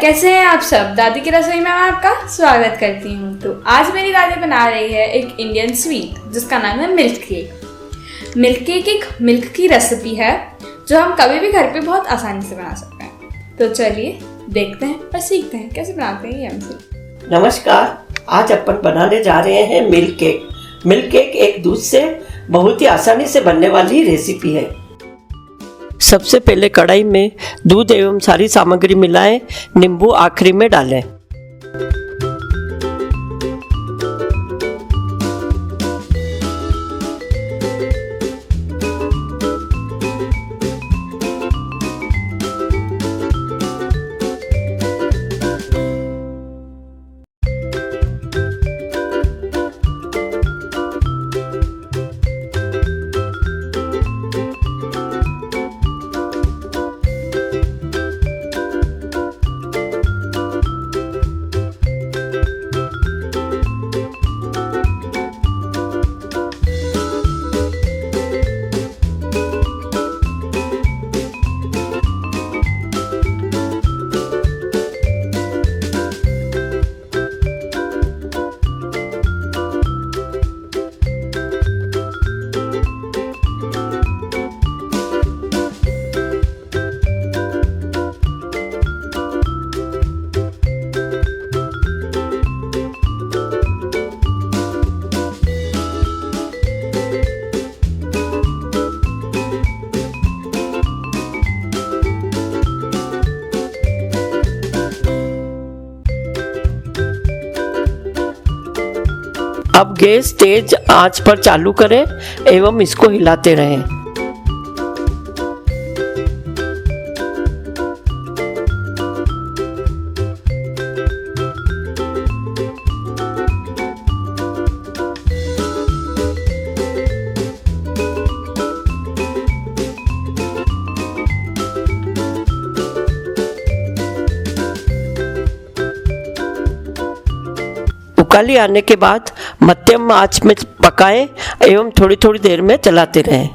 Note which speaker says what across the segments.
Speaker 1: कैसे हैं आप सब। दादी की रसोई में मैं आपका स्वागत करती हूँ। तो आज मेरी दादी बना रही है एक इंडियन स्वीट जिसका नाम है मिल्क केक। मिल्क केक एक मिल्क की रेसिपी है जो हम कभी भी घर पे बहुत आसानी से बना सकते हैं। तो चलिए देखते हैं और सीखते हैं कैसे बनाते हैं ये हमसे।
Speaker 2: नमस्कार, आज अपन बनाने जा रहे हैं मिल्क केक। मिल्क केक एक दूध से बहुत ही आसानी से बनने वाली रेसिपी है। सबसे पहले कढ़ाई में दूध एवं सारी सामग्री मिलाएं, नींबू आखिरी में डालें। अब गैस तेज आंच पर चालू करें एवं इसको हिलाते रहें। उकाली आने के बाद मध्यम आंच में पकाएं एवं थोड़ी थोड़ी देर में चलाते रहें।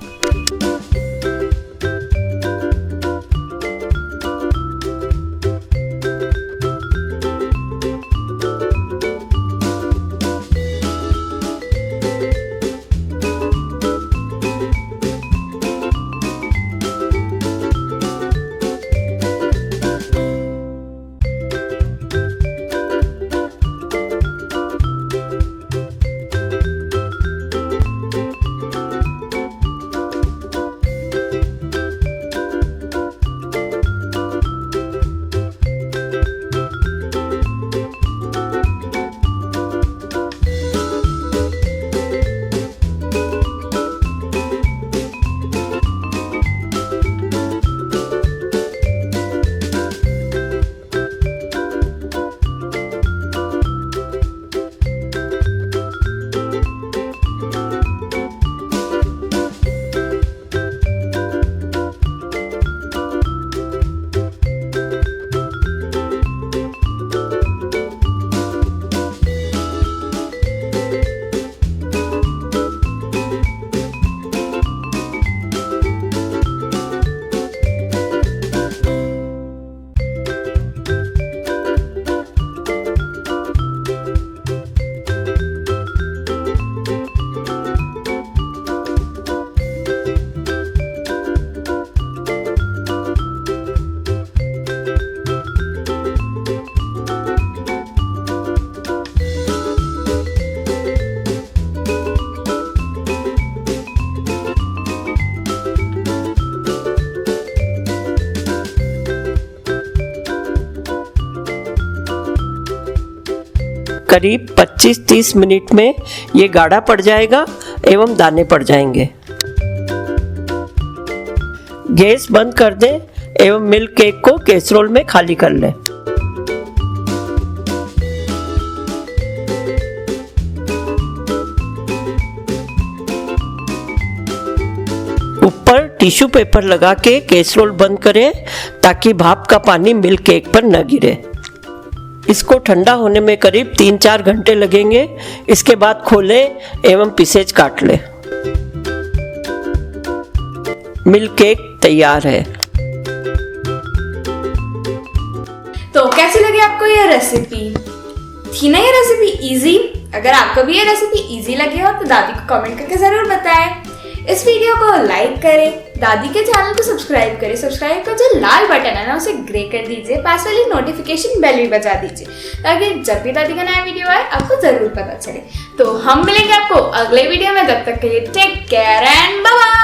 Speaker 2: करीब 25-30 मिनट में ये गाढ़ा पड़ जाएगा एवं दाने पड़ जाएंगे। गैस बंद कर दें एवं मिल्क केक को कैसरोल में खाली कर लें। ऊपर टिश्यू पेपर लगा के कैसरोल बंद करें ताकि भाप का पानी मिल्क केक पर न गिरे। इसको ठंडा होने में करीब 3-4 घंटे लगेंगे। इसके बाद खोलें एवं पीसेज काट लें। मिल्क केक तैयार है।
Speaker 1: तो कैसी लगी आपको ये रेसिपी? थी ना ये रेसिपी इजी? अगर आपको भी ये रेसिपी इजी लगी हो तो दादी को कमेंट करके जरूर बताएं। इस वीडियो को लाइक करें, दादी के चैनल को सब्सक्राइब करें, सब्सक्राइब का जो लाल बटन है ना उसे ग्रे कर दीजिए, पास वाली नोटिफिकेशन बेल भी बजा दीजिए ताकि जब भी दादी का नया वीडियो आए आपको जरूर पता चले। तो हम मिलेंगे आपको अगले वीडियो में, तब तक के लिए take care and bye bye.